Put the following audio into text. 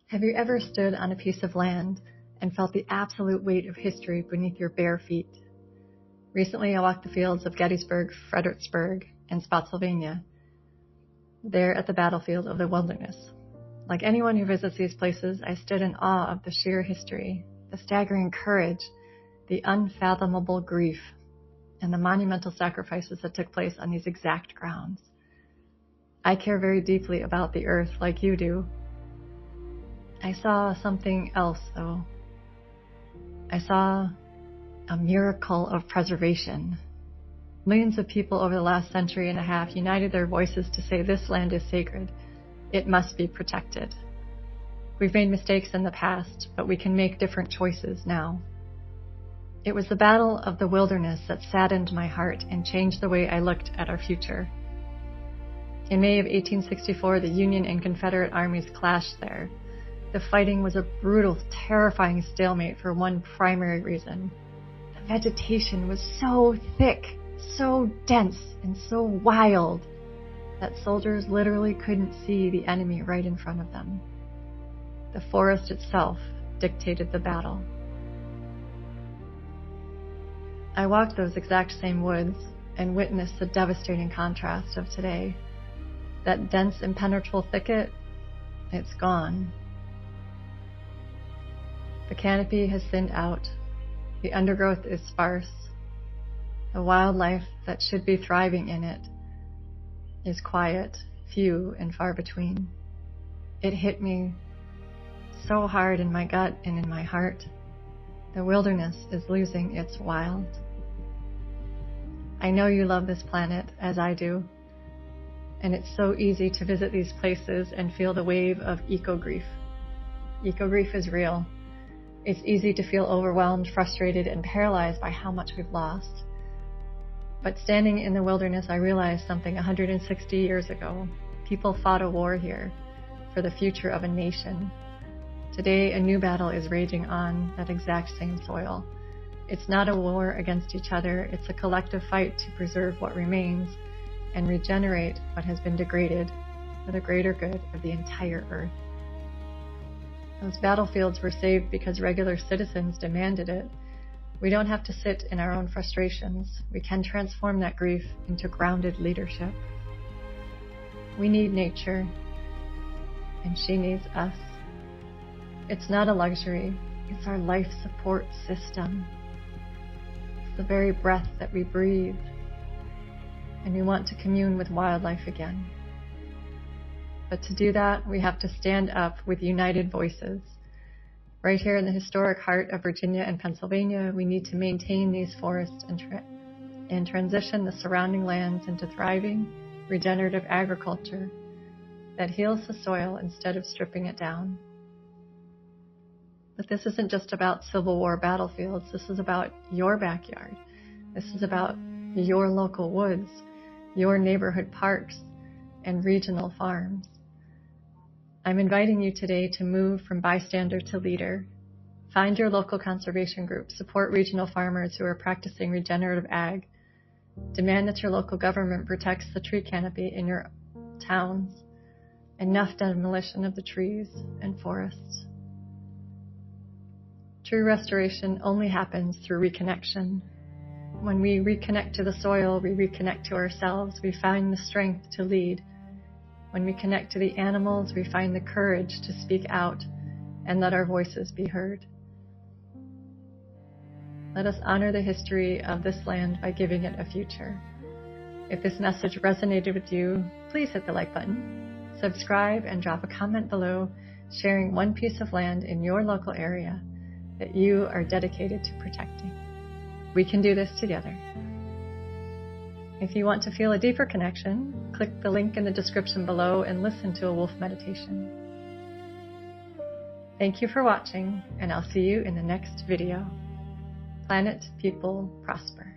Have you ever stood on a piece of land and felt the absolute weight of history beneath your bare feet? Recently, I walked the fields of Gettysburg, Fredericksburg, and Spotsylvania, there at the battlefield of the wilderness. Like anyone who visits these places, I stood in awe of the sheer history, the staggering courage, the unfathomable grief, and the monumental sacrifices that took place on these exact grounds. I care very deeply about the earth like you do. I saw something else, though. I saw a miracle of preservation. Millions of people over the last century and a half united their voices to say this land is sacred. It must be protected. We've made mistakes in the past, but we can make different choices now. It was the battle of the wilderness that saddened my heart and changed the way I looked at our future. In May of 1864, the Union and Confederate armies clashed there. The fighting was a brutal, terrifying stalemate for one primary reason. The vegetation was so thick, so dense, and so wild that soldiers literally couldn't see the enemy right in front of them. The forest itself dictated the battle. I walked those exact same woods and witnessed the devastating contrast of today. That dense, impenetrable thicket, it's gone. The canopy has thinned out. The undergrowth is sparse. The wildlife that should be thriving in it is quiet, few and far between. It hit me so hard in my gut and in my heart. The wilderness is losing its wild. I know you love this planet as I do, and it's so easy to visit these places and feel the wave of eco-grief. Eco-grief is real. It's easy to feel overwhelmed, frustrated, and paralyzed by how much we've lost. But standing in the wilderness, I realized something 160 years ago. People fought a war here for the future of a nation. Today, a new battle is raging on that exact same soil. It's not a war against each other. It's a collective fight to preserve what remains and regenerate what has been degraded for the greater good of the entire earth. Those battlefields were saved because regular citizens demanded it. We don't have to sit in our own frustrations. We can transform that grief into grounded leadership. We need nature, and she needs us. It's not a luxury. It's our life support system. It's the very breath that we breathe, and we want to commune with wildlife again. But to do that, we have to stand up with united voices. Right here in the historic heart of Virginia and Pennsylvania, we need to maintain these forests and transition the surrounding lands into thriving, regenerative agriculture that heals the soil instead of stripping it down. But this isn't just about Civil War battlefields. This is about your backyard. This is about your local woods, your neighborhood parks, and regional farms. I'm inviting you today to move from bystander to leader. Find your local conservation group. Support regional farmers who are practicing regenerative ag. Demand that your local government protects the tree canopy in your towns. Enough demolition of the trees and forests. True restoration only happens through reconnection. When we reconnect to the soil, we reconnect to ourselves. We find the strength to lead. When we connect to the animals, we find the courage to speak out and let our voices be heard. Let us honor the history of this land by giving it a future. If this message resonated with you, please hit the like button, subscribe, and drop a comment below sharing one piece of land in your local area that you are dedicated to protecting. We can do this together. If you want to feel a deeper connection, click the link in the description below and listen to a wolf meditation. Thank you for watching, and I'll see you in the next video. Planet, people, prosper.